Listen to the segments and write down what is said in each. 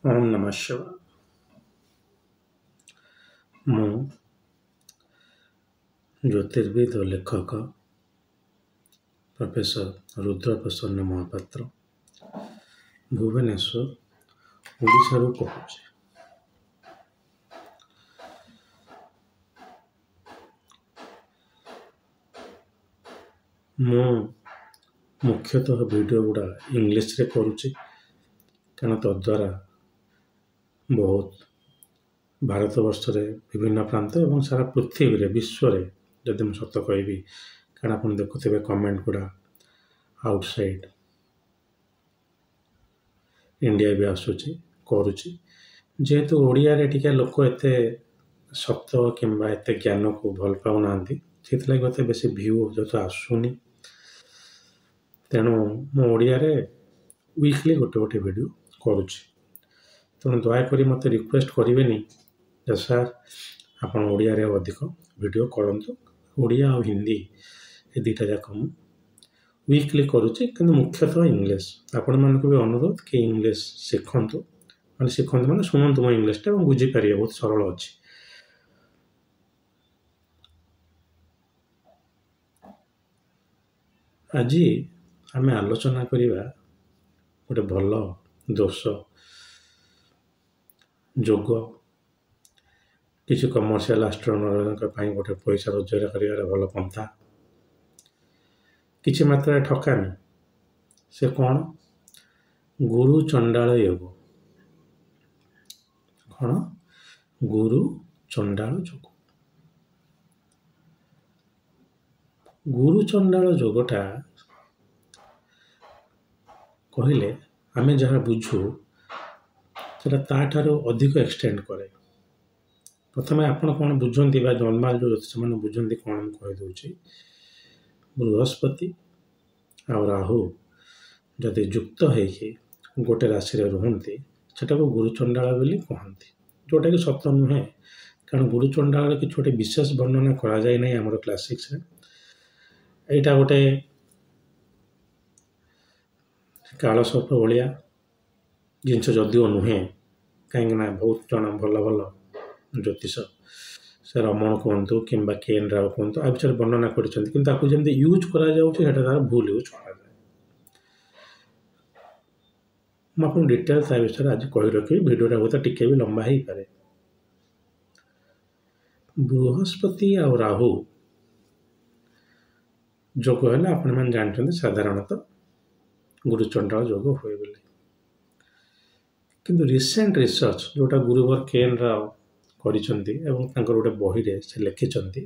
ओम नमः शिवाय। ମୁଁ ଜ୍ୟୋତିର୍ବିଦ ଓ ଲେଖକ ପ୍ରଫେସର ରୁଦ୍ରପ୍ରସନ୍ନ ମହାପାତ୍ର ଭୁବନେଶ୍ୱର, ଓଡ଼ିଶାରୁ କହୁଛି। ମୁଁ ମୁଖ୍ୟତଃ ଭିଡ଼ିଓ ଗୁଡ଼ା ଇଂଲିଶରେ କରୁଛି, କାରଣ ତଦ୍ୱାରା ବହୁତ ଭାରତବର୍ଷରେ ବିଭିନ୍ନ ପ୍ରାନ୍ତ ଏବଂ ସାରା ପୃଥିବୀରେ ବିଶ୍ୱରେ ଯଦି ମୁଁ ସତ କହିବି, କାରଣ ଆପଣ ଦେଖୁଥିବେ କମେଣ୍ଟ ଗୁଡ଼ା ଆଉଟସାଇଡ୍ ଇଣ୍ଡିଆ ବି ଆସୁଛି, କରୁଛି। ଯେହେତୁ ଓଡ଼ିଆରେ ଟିକେ ଲୋକ ଏତେ ଶବ୍ଦ କିମ୍ବା ଏତେ ଜ୍ଞାନକୁ ଭଲ ପାଉନାହାନ୍ତି, ସେଥିଲାଗି ମୋତେ ବେଶୀ ଭିଉ ଯେହେତୁ ଆସୁନି, ତେଣୁ ମୁଁ ଓଡ଼ିଆରେ ୱିକଲି ଗୋଟେ ଭିଡ଼ିଓ କରୁଛି। ତେଣୁ ଦୟାକରି ମୋତେ ରିକ୍ୱେଷ୍ଟ କରିବେନି ଯେ ସାର୍ ଆପଣ ଓଡ଼ିଆରେ ଅଧିକ ଭିଡ଼ିଓ କରନ୍ତୁ। ଓଡ଼ିଆ ଆଉ ହିନ୍ଦୀ ଏ ଦୁଇଟା ଯାକ ମୁଁ ୱିକଲି କରୁଛି, କିନ୍ତୁ ମୁଖ୍ୟତଃ ଇଂଲିଶ। ଆପଣମାନଙ୍କୁ ବି ଅନୁରୋଧ କି ଇଂଲିଶ ଶିଖନ୍ତୁ, ମାନେ ଶୁଣନ୍ତୁ ମୋ ଇଂଲିଶଟା ଏବଂ ବୁଝିପାରିବେ, ବହୁତ ସରଳ ଅଛି। ଆଜି ଆମେ ଆଲୋଚନା କରିବା ଗୋଟେ ଭଲ ଦୋଷ, ଯୋଗ, କିଛି କମର୍ସିଆଲ ଆଷ୍ଟ୍ରୋନରଙ୍କ ପାଇଁ ଗୋଟେ ପଇସା ରୋଜଗାର କରିବାର ଭଲ ପନ୍ଥା, କିଛି ମାତ୍ରାରେ ଠକାମି। ସେ କ'ଣ? ଗୁରୁ ଚଣ୍ଡାଳ ଯୋଗ। କ'ଣ? ଗୁରୁ ଚଣ୍ଡାଳ ଯୋଗ। ଗୁରୁ ଚଣ୍ଡାଳ ଯୋଗଟା କହିଲେ ଆମେ ଯାହା ବୁଝୁ ସେଟା ତାଠାରୁ ଅଧିକ ଏକ୍ସଟେଣ୍ଡ କରେ। ପ୍ରଥମେ ଆପଣ କ'ଣ ବୁଝନ୍ତି ବା ନର୍ମାଲ ଯେଉଁ ସେମାନେ ବୁଝନ୍ତି କ'ଣ ମୁଁ କହିଦେଉଛି। ବୃହସ୍ପତି ଆଉ ରାହୁ ଯଦି ଯୁକ୍ତ ହେଇକି ଗୋଟେ ରାଶିରେ ରୁହନ୍ତି, ସେଟାକୁ ଗୁରୁଚଣ୍ଡାଳ ବୋଲି କହନ୍ତି, ଯେଉଁଟାକି ସତ ନୁହେଁ। କାରଣ ଗୁରୁଚଣ୍ଡାଳର କିଛି ଗୋଟେ ବିଶେଷ ବର୍ଣ୍ଣନା କରାଯାଇ ନାହିଁ ଆମର କ୍ଲାସିକ୍ସରେ। ଏଇଟା ଗୋଟେ କାଳସର୍ପ ଭଳିଆ ଜିନିଷ ଯଦିଓ ନୁହେଁ, କାହିଁକିନା ବହୁତ ଜଣ ଭଲ ଜ୍ୟୋତିଷ, ସେ ରମଣ କୁହନ୍ତୁ କିମ୍ବା କେଏନ୍ ରାଓ କୁହନ୍ତୁ, ଆ ବିଷୟରେ ବର୍ଣ୍ଣନା କରିଛନ୍ତି, କିନ୍ତୁ ତାକୁ ଯେମିତି ୟୁଜ୍ କରାଯାଉଛି ସେଟା ତାର ଭୁଲ ୟୁଜ୍ କରାଯାଏ। ମୁଁ ଆପଣଙ୍କୁ ଡିଟେଲ୍ ତା ବିଷୟରେ ଆଜି କହି ରଖିବି, ଭିଡ଼ିଓଟା ହୁଏତ ଟିକେ ବି ଲମ୍ବା ହେଇପାରେ। ବୃହସ୍ପତି ଆଉ ରାହୁ ଯୋଗ ହେଲେ ଆପଣମାନେ ଜାଣିଛନ୍ତି ସାଧାରଣତଃ ଗୁରୁଚଣ୍ଡାଳ ଯୋଗ ହୁଏ ବୋଲି। କିନ୍ତୁ ରିସେଣ୍ଟ ରିସର୍ଚ୍ଚ ଯେଉଁଟା ଗୁରୁବର କେଏନ୍ ରାଓ କରିଛନ୍ତି ଏବଂ ତାଙ୍କର ଗୋଟେ ବହିରେ ସେ ଲେଖିଛନ୍ତି,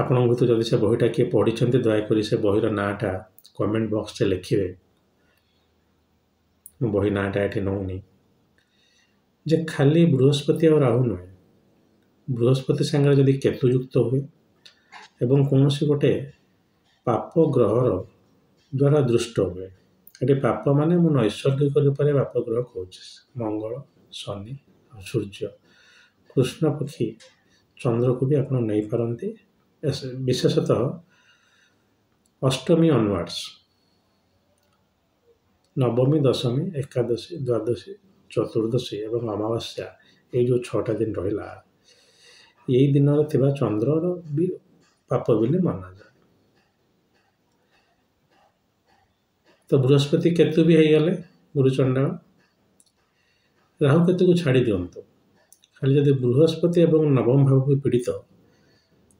ଆପଣଙ୍କ ଭିତରୁ ଯଦି ସେ ବହିଟା କିଏ ପଢ଼ିଛନ୍ତି ଦୟାକରି ସେ ବହିର ନାଁଟା କମେଣ୍ଟ ବକ୍ସରେ ଲେଖିବେ। ମୁଁ ବହି ନାଁଟା ଏଠି ନେଉନି। ଯେ ଖାଲି ବୃହସ୍ପତି ଆଉ ରାହୁ ନୁହେଁ, ବୃହସ୍ପତି ସାଙ୍ଗରେ ଯଦି କେତୁ ଯୁକ୍ତ ହୁଏ ଏବଂ କୌଣସି ଗୋଟେ ପାପ ଗ୍ରହର ଦ୍ୱାରା ଦୃଷ୍ଟ ହୁଏ, ଏଠି ପାପ ମାନେ ମୁଁ ନୈସର୍ଗିକ ରୂପରେ ପାପ ଗ୍ରହ କହୁଛି, ମଙ୍ଗଳ, ଶନି ଆଉ ସୂର୍ଯ୍ୟ, କୃଷ୍ଣପକ୍ଷୀ ଚନ୍ଦ୍ରକୁ ବି ଆପଣ ନେଇପାରନ୍ତି। ବିଶେଷତଃ ଅଷ୍ଟମୀ ଅନୱାର୍ଡସ୍, ନବମୀ, ଦଶମୀ, ଏକାଦଶୀ, ଦ୍ୱାଦଶୀ, ଚତୁର୍ଦ୍ଦଶୀ ଏବଂ ଅମାବାସ୍ୟା, ଏଇ ଯେଉଁ 6ଟା ଦିନ ରହିଲା, ଏଇ ଦିନରେ ଥିବା ଚନ୍ଦ୍ରର ବି ପାପ ବୋଲି ମନାଯାଏ। ତ ବୃହସ୍ପତି କେତୁ ବି ହେଇଗଲେ ଗୁରୁଚଣ୍ଡାଳ। ରାହୁ କେତୁକୁ ଛାଡ଼ି ଦିଅନ୍ତୁ, ଖାଲି ଯଦି ବୃହସ୍ପତି ଏବଂ ନବମ ଭାବ ବି ପୀଡ଼ିତ,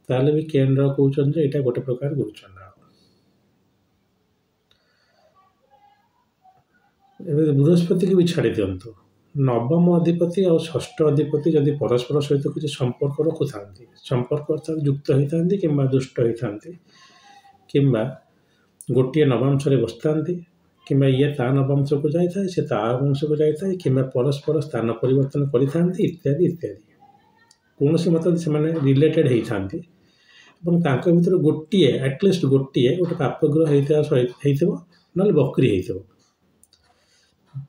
ତାହେଲେ ବି କେଏନ୍ ରାଓ କହୁଛନ୍ତି ଯେ ଏଇଟା ଗୋଟେ ପ୍ରକାର ଗୁରୁଚଣ୍ଡାଳ। ଏବେ ବୃହସ୍ପତିକୁ ବି ଛାଡ଼ି ଦିଅନ୍ତୁ, ନବମ ଅଧିପତି ଆଉ ଷଷ୍ଠ ଅଧିପତି ଯଦି ପରସ୍ପର ସହିତ କିଛି ସମ୍ପର୍କ ରଖୁଥାନ୍ତି, ସମ୍ପର୍କ ଅର୍ଥାତ୍ ଯୁକ୍ତ ହେଇଥାନ୍ତି କିମ୍ବା ଦୁଷ୍ଟ ହେଇଥାନ୍ତି, କିମ୍ବା ଗୋଟିଏ ନବାଂଶରେ ବସିଥାନ୍ତି, କିମ୍ବା ଇଏ ତା ନବାଂଶକୁ ଯାଇଥାଏ, ସେ ତା ବଂଶକୁ ଯାଇଥାଏ, କିମ୍ବା ପରସ୍ପର ସ୍ଥାନ ପରିବର୍ତ୍ତନ କରିଥାନ୍ତି, ଇତ୍ୟାଦି ଇତ୍ୟାଦି। କୌଣସି ମତରେ ସେମାନେ ରିଲେଟେଡ୍ ହେଇଥାନ୍ତି ଏବଂ ତାଙ୍କ ଭିତରୁ ଗୋଟିଏ, ଆଟଲିଷ୍ଟ ଗୋଟିଏ ଗୋଟେ ପାପଗ୍ରହ ହେଇଥିବ, ନହେଲେ ବକ୍ରି ହେଇଥିବ।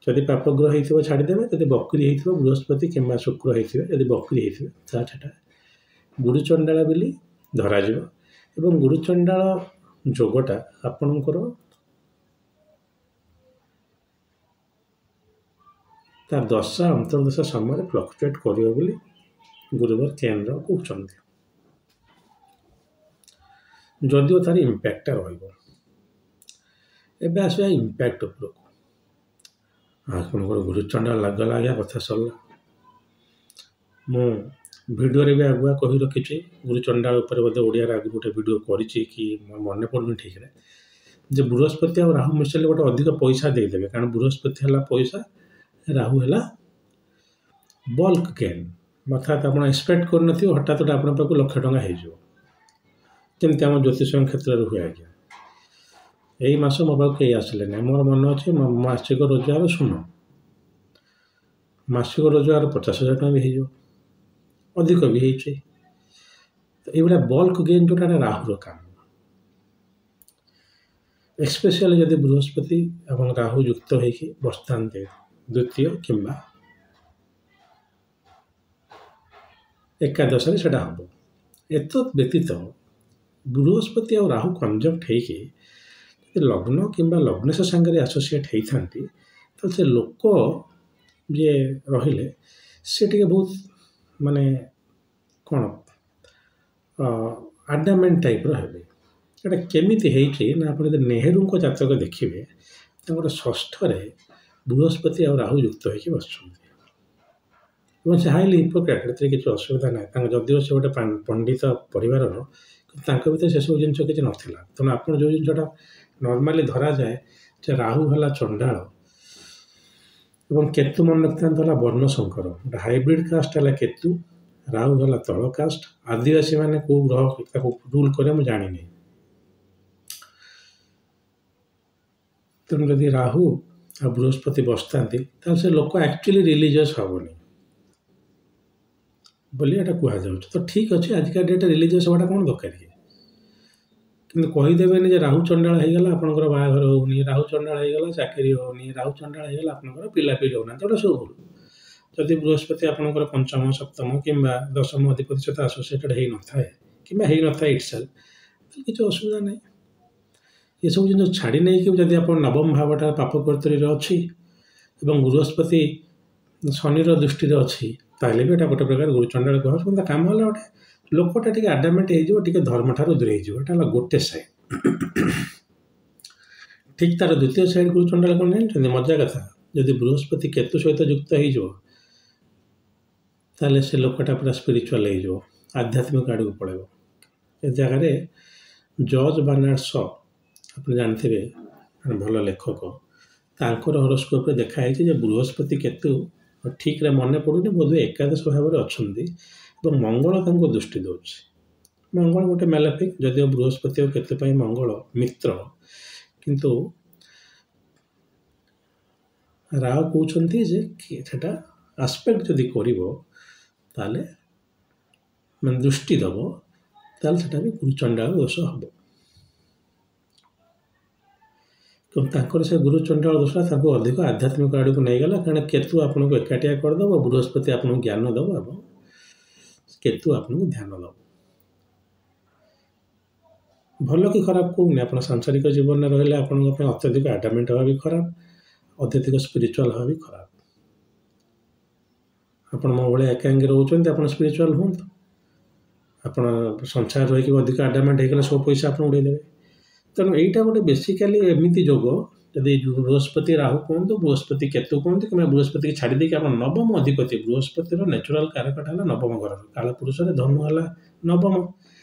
ଯଦି ପାପଗ୍ରହ ହେଇଥିବ ଛାଡ଼ିଦେବେ, ଯଦି ବକ୍ରି ହେଇଥିବ ବୃହସ୍ପତି କିମ୍ବା ଶୁକ୍ର ହେଇଥିବେ, ଯଦି ବକ୍ରି ହେଇଥିବେ ତାହେଲେ ସେଟା ଗୁରୁଚଣ୍ଡାଳ ବୋଲି ଧରାଯିବ। ଏବଂ ଗୁରୁଚଣ୍ଡାଳ ଯୋଗଟା ଆପଣଙ୍କର ତାର ଦଶା ଅନ୍ତର୍ଦଶା ସମୟରେ ଫ୍ଲକ୍ଚୁଏଟ୍ କରିବ ବୋଲି ଗୁରୁବାର କେନ୍ଦ୍ର କହୁଛନ୍ତି। ଯଦିଓ ତାର ଇମ୍ପାକ୍ଟଟା ରହିବ। ଏବେ ଆସିବା ଇମ୍ପାକ୍ଟ ଉପରକୁ। ଆପଣଙ୍କର ଗୁରୁଚଣ୍ଡାଳ ଲାଗିଗଲା ଆଜ୍ଞା, କଥା ସରିଲା। ମୁଁ ଭିଡ଼ିଓରେ ବି ଆଗୁଆ କହି ରଖିଛି, ଗୁରୁଚଣ୍ଡାଳ ଉପରେ ବୋଧେ ଓଡ଼ିଆରେ ଆଗରୁ ଗୋଟେ ଭିଡ଼ିଓ କରିଛି କି ମନେ ପଡ଼ୁନି ଠିକ୍ରେ, ଯେ ବୃହସ୍ପତି ଆଉ ରାହୁ ମିଶିଲେ ଗୋଟେ ଅଧିକ ପଇସା ଦେଇଦେବେ। କାରଣ ବୃହସ୍ପତି ହେଲା ପଇସା, ରାହୁ ହେଲା ବଲ୍କ ଗେନ୍, ଅର୍ଥାତ୍ ଆପଣ ଏକ୍ସପେକ୍ଟ କରିନଥିବେ ହଠାତ୍ ଆପଣଙ୍କ ପାଖକୁ ଲକ୍ଷ ଟଙ୍କା ହେଇଯିବ, ଯେମିତି ଆମ ଜ୍ୟୋତିଷ କ୍ଷେତ୍ରରେ ହୁଏ ଆଜ୍ଞା। ଏଇ ମାସ ମୋ ପାଖକୁ କେହି ଆସିଲେ ନାହିଁ, ମୋର ମନେ ଅଛି ମାସିକ ରୋଜଗାର ଶୁଣ, ମାସିକ ରୋଜଗାର 50,000 ଟଙ୍କା ବି ହେଇଯିବ, ଅଧିକ ବି ହେଇଛି। ତ ଏଇଭଳିଆ ବଲ୍କ ଗେନ୍ ଯେଉଁଟା ରାହୁର କାମ। ଏସ୍ପେସିଆଲି ଯଦି ବୃହସ୍ପତି ଏବଂ ରାହୁ ଯୁକ୍ତ ହେଇକି ବସିଥାନ୍ତେ ଦ୍ୱିତୀୟ କିମ୍ବା ଏକାଦଶରେ ସେଟା ହେବ। ଏତଦ୍ ବ୍ୟତୀତ ବୃହସ୍ପତି ଆଉ ରାହୁ କନଜକ୍ଟ ହେଇକି ଲଗ୍ନ କିମ୍ବା ଲଗ୍ନେଶ ସାଙ୍ଗରେ ଆସୋସିଏଟ୍ ହେଇଥାନ୍ତି, ତ ସେ ଲୋକ ଯିଏ ରହିଲେ ସେ ଟିକେ ବହୁତ ମାନେ କ'ଣ ଆଡାମେଣ୍ଟ ଟାଇପ୍ର ହେବେ। ଏଇଟା କେମିତି ହେଇଛି ନା, ଆପଣ ଯଦି ନେହେରୁଙ୍କ ଜାତକ ଦେଖିବେ, ତାଙ୍କର ଷଷ୍ଠରେ ବୃହସ୍ପତି ଆଉ ରାହୁ ଯୁକ୍ତ ହେଇକି ବସିଛନ୍ତି ଏବଂ ସେ ହାଇଲି ହିପୋକ୍ରେଟ୍, ଏଥିରେ କିଛି ଅସୁବିଧା ନାହିଁ। ତାଙ୍କ ଯଦିଓ ସେ ଗୋଟେ ପଣ୍ଡିତ ପରିବାରର, କିନ୍ତୁ ତାଙ୍କ ଭିତରେ ସେସବୁ ଜିନିଷ କିଛି ନଥିଲା। ତେଣୁ ଆପଣ ଯେଉଁ ଜିନିଷଟା ନର୍ମାଲି ଧରାଯାଏ ଯେ ରାହୁ ହେଲା ଚଣ୍ଡାଳ ଏବଂ କେତୁ ମନେ ରଖିଥାନ୍ତି ହେଲା ବର୍ଣ୍ଣ ଶଙ୍କର, ଗୋଟେ ହାଇବ୍ରିଡ୍ କାଷ୍ଟ ହେଲା କେତୁ, ରାହୁ ହେଲା ତଳ କାଷ୍ଟ। ଆଦିବାସୀ ମାନେ କେଉଁ ଗ୍ରହ ତାକୁ ରୁଲ୍ କରେ ମୁଁ ଜାଣିନି। ତେଣୁ ଯଦି ରାହୁ ଆଉ ବୃହସ୍ପତି ବସିଥାନ୍ତି, ତାହେଲେ ସେ ଲୋକ ଆକ୍ଚୁଆଲି ରିଲିଜିୟସ୍ ହେବନି ବୋଲି ଏଇଟା କୁହାଯାଉଛି। ତ ଠିକ୍ ଅଛି, ଆଜିକା ଡେଟ୍ରେ ରିଲିଜିୟସ୍ ହେବାଟା କ'ଣ ଦରକାର କି? କିନ୍ତୁ କହିଦେବେନି ଯେ ରାହୁ ଚଣ୍ଡାଳ ହେଇଗଲା ଆପଣଙ୍କର ବାହାଘର ହେଉନି, ରାହୁ ଚଣ୍ଡାଳ ହେଇଗଲା ଚାକିରି ହେଉନି, ରାହୁ ଚଣ୍ଡାଳ ହେଇଗଲା ଆପଣଙ୍କର ପିଲାପିଲି ହେଉନାହାନ୍ତି, ଏଗୁଡ଼ା ସବୁ ଭୁଲ। ଯଦି ବୃହସ୍ପତି ଆପଣଙ୍କର ପଞ୍ଚମ, ସପ୍ତମ କିମ୍ବା ଦଶମ ଅଧିପତି ସହିତ ଆସୋସିଏଟେଡ୍ ହେଇନଥାଏ କିମ୍ବା ହେଇନଥାଏ ଇଟସେଲ୍ଫ, ତାହେଲେ କିଛି ଅସୁବିଧା ନାହିଁ। ଏସବୁ ଜିନିଷ ଛାଡ଼ି ନେଇକି ଯଦି ଆପଣ ନବମ ଭାବଟା ପାପ କର୍ତ୍ତରୀରେ ଅଛି ଏବଂ ବୃହସ୍ପତି ଶନିର ଦୃଷ୍ଟିରେ ଅଛି, ତାହେଲେ ବି ଏଇଟା ଗୋଟେ ପ୍ରକାର ଗୁରୁଚଣ୍ଡାଳ କୁହାଯାଉଛି। କିନ୍ତୁ କାମ ହେଲା ଗୋଟେ ଲୋକଟା ଟିକେ ଆଡାମେଣ୍ଟ ହେଇଯିବ, ଟିକେ ଧର୍ମଠାରୁ ଦୂରେଇ ହେଇଯିବ। ଏଇଟା ହେଲା ଗୋଟେ ସାଇଡ୍। ଠିକ୍ ତାର ଦ୍ୱିତୀୟ ସାଇଡ୍ ଗୁରୁଚଣ୍ଡାଳ କ'ଣ ଜାଣିଛନ୍ତି? ମଜା କଥା, ଯଦି ବୃହସ୍ପତି କେତୁ ସହିତ ଯୁକ୍ତ ହେଇଯିବ, ତାହେଲେ ସେ ଲୋକଟା ପୁରା ସ୍ପିରିଚୁଆଲ ହେଇଯିବ, ଆଧ୍ୟାତ୍ମିକ ଆଡ଼କୁ ପଳେଇବ। ଏ ଜାଗାରେ ଜର୍ଜ ବାର୍ନାର୍ଡ ଶ, ଆପଣ ଜାଣିଥିବେ ଭଲ ଲେଖକ, ତାଙ୍କର ହରୋସ୍କୋପରେ ଦେଖା ହେଇଛି ଯେ ବୃହସ୍ପତି କେତୁ ଠିକ୍ରେ ମନେ ପଡ଼ୁନି, ବୋଧହୁଏ ଏକାଦଶ ଭାବରେ ଅଛନ୍ତି ଏବଂ ମଙ୍ଗଳ ତାଙ୍କୁ ଦୃଷ୍ଟି ଦେଉଛି। ମଙ୍ଗଳ ଗୋଟେ ମ୍ୟାଲେଫିକ୍, ଯଦିଓ ବୃହସ୍ପତି ଆଉ କେତୁ ପାଇଁ ମଙ୍ଗଳ ମିତ୍ର, କିନ୍ତୁ ରାହୁ କହୁଛନ୍ତି ଯେ ସେଟା ଆସ୍ପେକ୍ଟ ଯଦି କରିବ, ତାହେଲେ ମାନେ ଦୃଷ୍ଟି ଦେବ, ତାହେଲେ ସେଟା ବି ଗୁରୁଚଣ୍ଡାଳ ଦୋଷ ହେବ। କିନ୍ତୁ ତାଙ୍କର ସେ ଗୁରୁଚଣ୍ଡାଳ ଦୋଷଟା ତାଙ୍କୁ ଅଧିକ ଆଧ୍ୟାତ୍ମିକ ଆଡ଼କୁ ନେଇଗଲା, କାରଣ କେତୁ ଆପଣଙ୍କୁ ଏକାଠିଆ କରିଦେବ, ବୃହସ୍ପତି ଆପଣଙ୍କୁ ଜ୍ଞାନ ଦେବ ଏବଂ କେତୁ ଆପଣଙ୍କୁ ଧ୍ୟାନ ଦେବ। ଭଲ କି ଖରାପ କହୁନି, ଆପଣ ସାଂସାରିକ ଜୀବନରେ ରହିଲେ ଆପଣଙ୍କ ପାଇଁ ଅତ୍ୟଧିକ ଆଡାମେଣ୍ଟ ହେବା ବି ଖରାପ, ଅତ୍ୟଧିକ ସ୍ପିରିଚୁଆଲ ହେବା ବି ଖରାପ। ଆପଣ ମୋ ଭଳିଆ ଏକାଙ୍ଗୀ ରହୁଛନ୍ତି, ଆପଣ ସ୍ପିରିଚୁଆଲ ହୁଅନ୍ତୁ। ଆପଣ ସଂସାର ରହିକି ଅଧିକ ଆଡାମେଣ୍ଟ ହେଇଗଲେ ସବୁ ପଇସା ଆପଣ ଉଡ଼େଇଦେବେ। ତେଣୁ ଏଇଟା ଗୋଟେ ବେସିକାଲି ଏମିତି ଯୋଗ, ଯଦି ବୃହସ୍ପତି ରାହୁ କୁହନ୍ତୁ, ବୃହସ୍ପତି କେତୁ କୁହନ୍ତୁ କିମ୍ବା ବୃହସ୍ପତିକି ଛାଡ଼ି ଦେଇକି ଆପଣ ନବମ ଅଧିପତି, ବୃହସ୍ପତିର ନ୍ୟାଚୁରାଲ କାରକଟା ହେଲା ନବମ ଘର, କାଳପୁରୁଷରେ ଧନୁ ହେଲା ନବମ।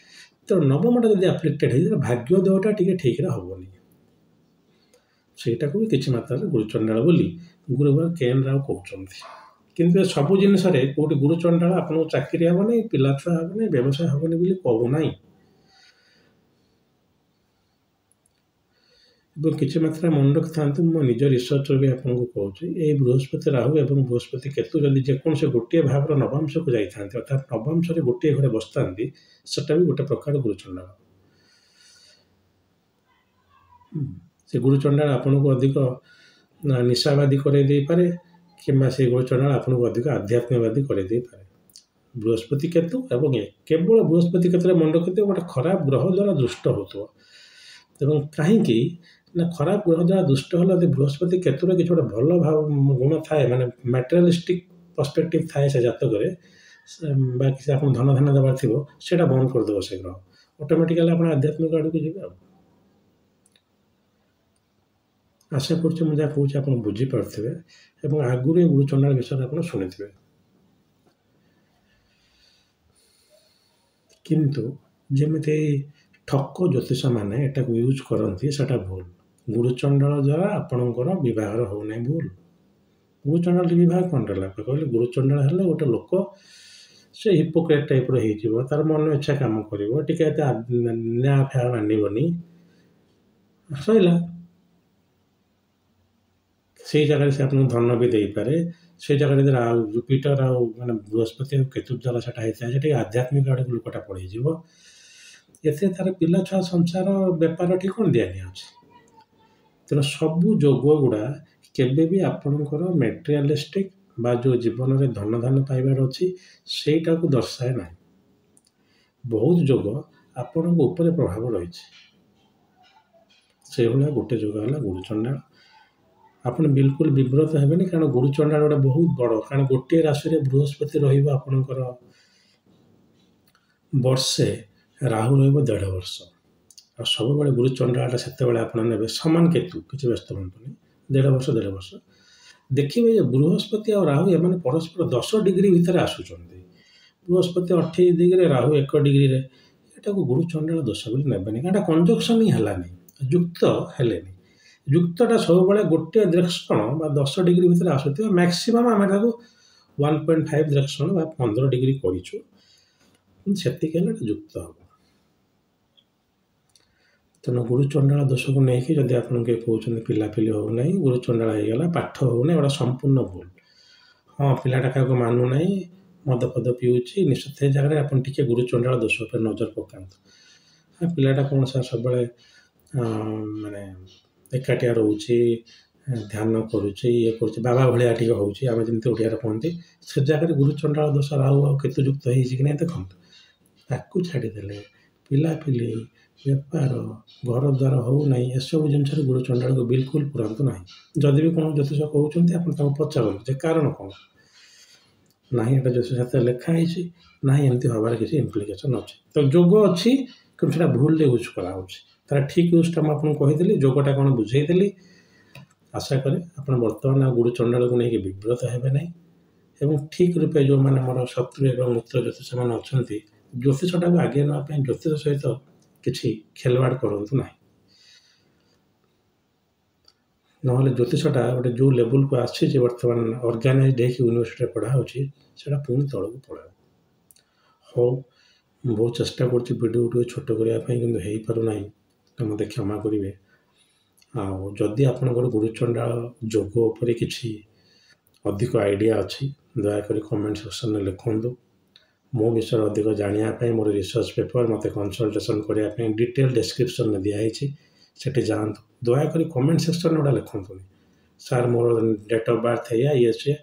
ତେଣୁ ନବମଟା ଯଦି ଆଫ୍ଲିକ୍ଟେଡ୍ ହେଇଯିବ, ଭାଗ୍ୟ ଦେହଟା ଟିକେ ଠିକ୍ରେ ହେବନି। ସେଇଟାକୁ ବି କିଛି ମାତ୍ରାରେ ଗୁରୁଚଣ୍ଡାଳ ବୋଲି ଗୁରୁବାର କେଏନ୍ ରାଓ କହୁଛନ୍ତି। କିନ୍ତୁ ଏ ସବୁ ଜିନିଷରେ କେଉଁଠି ଗୁରୁଚଣ୍ଡାଳ ଆପଣଙ୍କୁ ଚାକିରି ହେବନି, ପିଲାଛୁଆ ହେବନି, ବ୍ୟବସାୟ ହେବନି ବୋଲି କହୁନାହିଁ। ଏବଂ କିଛି ମାତ୍ରା ମନେ ରଖିଥାନ୍ତୁ, ମୋ ନିଜ ରିସର୍ଚ୍ଚରେ ବି ଆପଣଙ୍କୁ କହୁଛି, ଏଇ ବୃହସ୍ପତି ରାହୁ ଏବଂ ବୃହସ୍ପତି କେତୁ ଯଦି ଯେକୌଣସି ଗୋଟିଏ ଭାବର ନବାଂଶକୁ ଯାଇଥାନ୍ତି, ଅର୍ଥାତ୍ ନବାଂଶରେ ଗୋଟିଏ ଘରେ ବସିଥାନ୍ତି, ସେଟା ବି ଗୋଟେ ପ୍ରକାର ଗୁରୁଚଣ୍ଡାଳ। ସେ ଗୁରୁଚଣ୍ଡାଳ ଆପଣଙ୍କୁ ଅଧିକ ନିଶାବାଦୀ କରାଇ ଦେଇପାରେ କିମ୍ବା ସେ ଗୁରୁଚଣ୍ଡାଳ ଆପଣଙ୍କୁ ଅଧିକ ଆଧ୍ୟାତ୍ମିକବାଦୀ କରାଇ ଦେଇପାରେ। ବୃହସ୍ପତି କେତୁ ଏବଂ କେବଳ ବୃହସ୍ପତି କ୍ଷେତ୍ରରେ ମନେ ରଖିଥିବ, ଗୋଟେ ଖରାପ ଗ୍ରହ ଦ୍ୱାରା ଦୁଷ୍ଟ ହେଉଥିବ। ଏବଂ କାହିଁକି ନା ଖରାପ ଗ୍ରହ ଦ୍ୱାରା ଦୁଷ୍ଟ ହେଲେ ଯଦି ବୃହସ୍ପତି କେତୁର କିଛି ଗୋଟେ ଭଲ ଗୁଣ ଥାଏ ମାନେ ମ୍ୟାଟେରିଆଲିଷ୍ଟିକ୍ ପର୍ସପେକ୍ଟିଭ୍ ଥାଏ ସେ ଜାତକରେ ବା କିଛି ଆପଣ ଧନ ଧାନ ଦେବାର ଥିବ ସେଇଟା ବନ୍ଦ କରିଦେବ ସେ ଗ୍ରହ ଅଟୋମେଟିକାଲି ଆପଣ ଆଧ୍ୟାତ୍ମିକ ଆଡ଼କୁ ଯିବେ ଆଉ। ଆଶା କରୁଛି ମୁଁ ଯାହା କହୁଛି ଆପଣ ବୁଝିପାରୁଥିବେ ଏବଂ ଆଗରୁ ଏ ଗୁରୁଚଣ୍ଡାଳ ବିଷୟରେ ଆପଣ ଶୁଣିଥିବେ। କିନ୍ତୁ ଯେମିତି ଠକ ଜ୍ୟୋତିଷମାନେ ଏଟାକୁ ୟୁଜ୍ କରନ୍ତି ସେଟା ଭୁଲ। ଗୁରୁଚଣ୍ଡାଳ ଦ୍ୱାରା ଆପଣଙ୍କର ବିବାହର ହେଉନାହିଁ ଭୁଲ। ଗୁରୁଚଣ୍ଡାଳ ବିବାହ କ'ଣ ହେଲା କହିଲେ ଗୁରୁଚଣ୍ଡାଳ ହେଲେ ଗୋଟେ ଲୋକ ସେ ହିପୋକ୍ରେଟ୍ ଟାଇପ୍ର ହେଇଯିବ, ତାର ମନ ଇଚ୍ଛା କାମ କରିବ, ଟିକେ ଏତେ ନ୍ୟାୟ ଫ୍ୟାୟ ମାନିବନି, ସଇଲା। ସେଇ ଜାଗାରେ ସେ ଆପଣଙ୍କୁ ଧନ ବି ଦେଇପାରେ। ସେଇ ଜାଗାରେ ଯଦି ଜୁପିଟର ଆଉ ମାନେ ବୃହସ୍ପତି ଆଉ କେତୁ ଦ୍ୱାରା ସେଟା ହେଇଥାଏ ସେଠି ଆଧ୍ୟାତ୍ମିକ ଆଡ଼କୁ ଲୋକଟା ପଳେଇଯିବ। ଏଥିରେ ତାର ପିଲା ଛୁଆ ସଂସାର ବେପାରଠି କ'ଣ ଦିଆନିଆ ଅଛି। ତେଣୁ ସବୁ ଯୋଗ ଗୁଡ଼ା କେବେ ବି ଆପଣଙ୍କର ମେଟେରିଆଲିଷ୍ଟିକ୍ ବା ଯେଉଁ ଜୀବନରେ ଧନ ଧାନ ପାଇବାର ଅଛି ସେଇଟାକୁ ଦର୍ଶାଏ ନାହିଁ। ବହୁତ ଯୋଗ ଆପଣଙ୍କ ଉପରେ ପ୍ରଭାବ ରହିଛି। ସେଇଭଳିଆ ଗୋଟେ ଯୋଗ ହେଲା ଗୁରୁଚଣ୍ଡାଳ। ଆପଣ ବିଲକୁଲ ବିବ୍ରତ ହେବେନି କାରଣ ଗୁରୁଚଣ୍ଡାଳ ଗୋଟେ ବହୁତ ବଡ଼, କାରଣ ଗୋଟିଏ ରାଶିରେ ବୃହସ୍ପତି ରହିବ ଆପଣଙ୍କର ବର୍ଷେ, ରାହୁ ରହିବ 1.5 ବର୍ଷ। ଆଉ ସବୁବେଳେ ଗୁରୁଚଣ୍ଡାଳଟା ସେତେବେଳେ ଆପଣ ନେବେ ସମାନ କେତୁ, କିଛି ବ୍ୟସ୍ତ ହୁଅନ୍ତୁନି, 1.5 ବର୍ଷ 1.5 ବର୍ଷ। ଦେଖିବେ ଯେ ବୃହସ୍ପତି ଆଉ ରାହୁ ଏମାନେ ପରସ୍ପର 10 ଡିଗ୍ରୀ ଭିତରେ ଆସୁଛନ୍ତି। ବୃହସ୍ପତି 28 ଡିଗ୍ରୀରେ, ରାହୁ 1 ଡିଗ୍ରୀରେ। ଏଟାକୁ ଗୁରୁଚଣ୍ଡାଳ ଦୋଷ ବୋଲି ନେବେନି, କାରଣ ଏଟା କଞ୍ଜକ୍ସନ୍ ହିଁ ହେଲାନି, ଯୁକ୍ତ ହେଲେନି। ଯୁକ୍ତଟା ସବୁବେଳେ ଗୋଟିଏ ଡିରେକ୍ସନ ବା 10 ଡିଗ୍ରୀ ଭିତରେ ଆସୁଥିବା, ମ୍ୟାକ୍ସିମମ୍ ଆମେ ତାକୁ 1.5 ଡିରେକ୍ସନ ବା 15 ଡିଗ୍ରୀ କରିଛୁ, ସେତିକି ହେଲେ ଏଟା ଯୁକ୍ତ ହେବ। ତେଣୁ ଗୁରୁଚଣ୍ଡାଳ ଦୋଷକୁ ନେଇକି ଯଦି ଆପଣଙ୍କୁ କିଏ କହୁଛନ୍ତି ପିଲାପିଲି ହେଉନାହିଁ, ଗୁରୁଚଣ୍ଡାଳ ହେଇଗଲା, ପାଠ ହେଉନାହିଁ, ଏଗୁଡ଼ା ସମ୍ପୂର୍ଣ୍ଣ ଭୁଲ। ହଁ, ପିଲାଟା କାହାକୁ ମାନୁନାହିଁ, ମଦ ଫଦ ପିଉଛି, ନିଶ୍ଚିତ ସେ ଜାଗାରେ ଆପଣ ଟିକେ ଗୁରୁଚଣ୍ଡାଳ ଦୋଷ ଉପରେ ନଜର ପକାନ୍ତୁ। ହଁ, ପିଲାଟା କ'ଣ ସାର୍ ସବୁବେଳେ ମାନେ ଏକାଠିଆ ରହୁଛି, ଧ୍ୟାନ କରୁଛି, ଇଏ କରୁଛି, ବାବା ଭଳିଆ ଟିକେ ହେଉଛି, ଆମେ ଯେମିତି ଓଡ଼ିଆରେ କୁହନ୍ତି, ସେ ଜାଗାରେ ଗୁରୁଚଣ୍ଡାଳ ଦୋଷ ରାହୁ ଆଉ କେତୁ ଯୁକ୍ତ ହେଇଛି କି ନାହିଁ ଦେଖନ୍ତୁ। ତାକୁ ଛାଡ଼ିଦେଲେ ପିଲାପିଲି, ବେପାର, ଘର ଦ୍ୱାର ହେଉନାହିଁ, ଏସବୁ ଜିନିଷରେ ଗୁରୁଚଣ୍ଡାଳକୁ ବିଲକୁଲ ପୁରାନ୍ତୁ ନାହିଁ। ଯଦି ବି କ'ଣ ଜ୍ୟୋତିଷ କହୁଛନ୍ତି ଆପଣ ତାଙ୍କୁ ପଚାରନ୍ତୁ ଯେ କାରଣ କ'ଣ। ନାହିଁ ଏଟା ଜ୍ୟୋତିଷ ଶାସ୍ତ୍ରରେ ଲେଖା ହେଇଛି, ନାହିଁ ଏମିତି ହେବାର କିଛି ଇମ୍ପ୍ଲିକେସନ୍ ଅଛି। ତ ଯୋଗ ଅଛି କିନ୍ତୁ ସେଟା ଭୁଲରେ ୟୁଜ୍ କରାହେଉଛି। ତାର ଠିକ୍ ୟୁଜ୍ଟା ମୁଁ ଆପଣଙ୍କୁ କହିଦେଲି, ଯୋଗଟା କ'ଣ ବୁଝେଇଦେଲି। ଆଶା କରେ ଆପଣ ବର୍ତ୍ତମାନ ଆଉ ଗୁରୁଚଣ୍ଡାଳକୁ ନେଇକି ବିବ୍ରତ ହେବେ ନାହିଁ ଏବଂ ଠିକ୍ ରୂପେ ଯେଉଁମାନେ ଆମର ଶତ୍ରୁ ଏବଂ ମିତ୍ର ଜ୍ୟୋତିଷମାନେ ଅଛନ୍ତି, ଜ୍ୟୋତିଷଟାକୁ ଆଗେଇ ନେବା ପାଇଁ ଜ୍ୟୋତିଷ ସହିତ କିଛି ଖେଳବାଡ଼ କରନ୍ତୁ ନାହିଁ। ନହେଲେ ଜ୍ୟୋତିଷଟା ଗୋଟେ ଯେଉଁ ଲେବୁଲକୁ ଆସିଛି ବର୍ତ୍ତମାନ ଅର୍ଗାନାଇଜ୍ଡ ହେଇକି ୟୁନିଭର୍ସିଟିରେ ପଢ଼ା ହେଉଛି ସେଇଟା ପୁଣି ତଳକୁ ପଳାଇବ। ହଉ, ମୁଁ ବହୁତ ଚେଷ୍ଟା କରୁଛି ଭିଡ଼ିଓ ଟିକେ ଛୋଟ କରିବା ପାଇଁ କିନ୍ତୁ ହେଇପାରୁନାହିଁ, ତ ମୋତେ କ୍ଷମା କରିବେ। ଆଉ ଯଦି ଆପଣଙ୍କର ଗୁରୁଚଣ୍ଡାଳ ଯୋଗ ଉପରେ କିଛି ଅଧିକ ଆଇଡ଼ିଆ ଅଛି ଦୟାକରି କମେଣ୍ଟ ସେକ୍ସନରେ ଲେଖନ୍ତୁ। ମୋ ବିଷୟରେ ଅଧିକ ଜାଣିବା ପାଇଁ ମୋର ରିସର୍ଚ୍ଚ ପେପର୍ ମୋତେ କନସଲଟେସନ୍ କରିବା ପାଇଁ ଡିଟେଲ୍ ଡେସ୍କ୍ରିପସନ୍ରେ ଦିଆହେଇଛି, ସେଠି ଯାଆନ୍ତୁ। ଦୟାକରି କମେଣ୍ଟ ସେକ୍ସନରେ ଗୋଟେ ଲେଖନ୍ତୁନି ସାର୍ ମୋର ଡେଟ୍ ଅଫ୍ ବାର୍ଥ ଏଇଆ ଇଏ ସିଏ।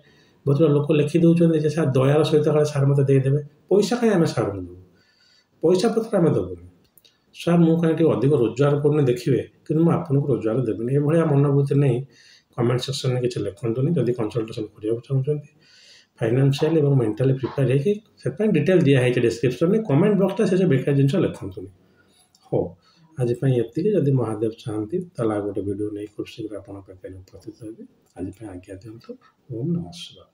ବହୁତ ଲୋକ ଲେଖି ଦେଉଛନ୍ତି ଯେ ସାର୍ ଦୟାର ସହିତ କାଳେ ସାର୍ ମୋତେ ଦେଇଦେବେ। ପଇସା କାହିଁ ଆମେ ସାର୍ଙ୍କୁ ଦେବୁ, ପଇସା ପତ୍ର ଆମେ ଦେବୁନି। ସାର୍ ମୁଁ କାହିଁ ଟିକେ ଅଧିକ ରୋଜଗାର କରୁନି ଦେଖିବେ, କିନ୍ତୁ ମୁଁ ଆପଣଙ୍କୁ ରୋଜଗାର ଦେବିନି, ଏଭଳିଆ ମନୋବୃତ୍ତି ନେଇ କମେଣ୍ଟ ସେକ୍ସନରେ କିଛି ଲେଖନ୍ତୁନି। ଯଦି କନସଲଟେସନ୍ କରିବାକୁ ଚାହୁଁଛନ୍ତି ଫାଇନାନ୍ସିଆଲି ଏବଂ ମେଣ୍ଟାଲି ପ୍ରିପେୟାର ହେଇକି, ସେଥିପାଇଁ ଡିଟେଲ୍ ଦିଆହେଇଛି ଡେସ୍କ୍ରିପସନ୍ରେ। କମେଣ୍ଟ ବକ୍ସଟା ସେ ବେକାର ଜିନିଷ ଲେଖନ୍ତୁନି। ହଉ, ଆଜି ପାଇଁ ଏତିକି। ଯଦି ମହାଦେବ ଚାହାନ୍ତି ତାହେଲେ ଆଉ ଗୋଟେ ଭିଡ଼ିଓ ନେଇ ଖୁବ୍ ଶୀଘ୍ର ଆପଣଙ୍କ ପାଖରେ ଉପସ୍ଥିତ ହେବି। ଆଜି ପାଇଁ ଆଜ୍ଞା ଦିଅନ୍ତୁ। ଓମ୍ ନମଃ ଶିବାୟ।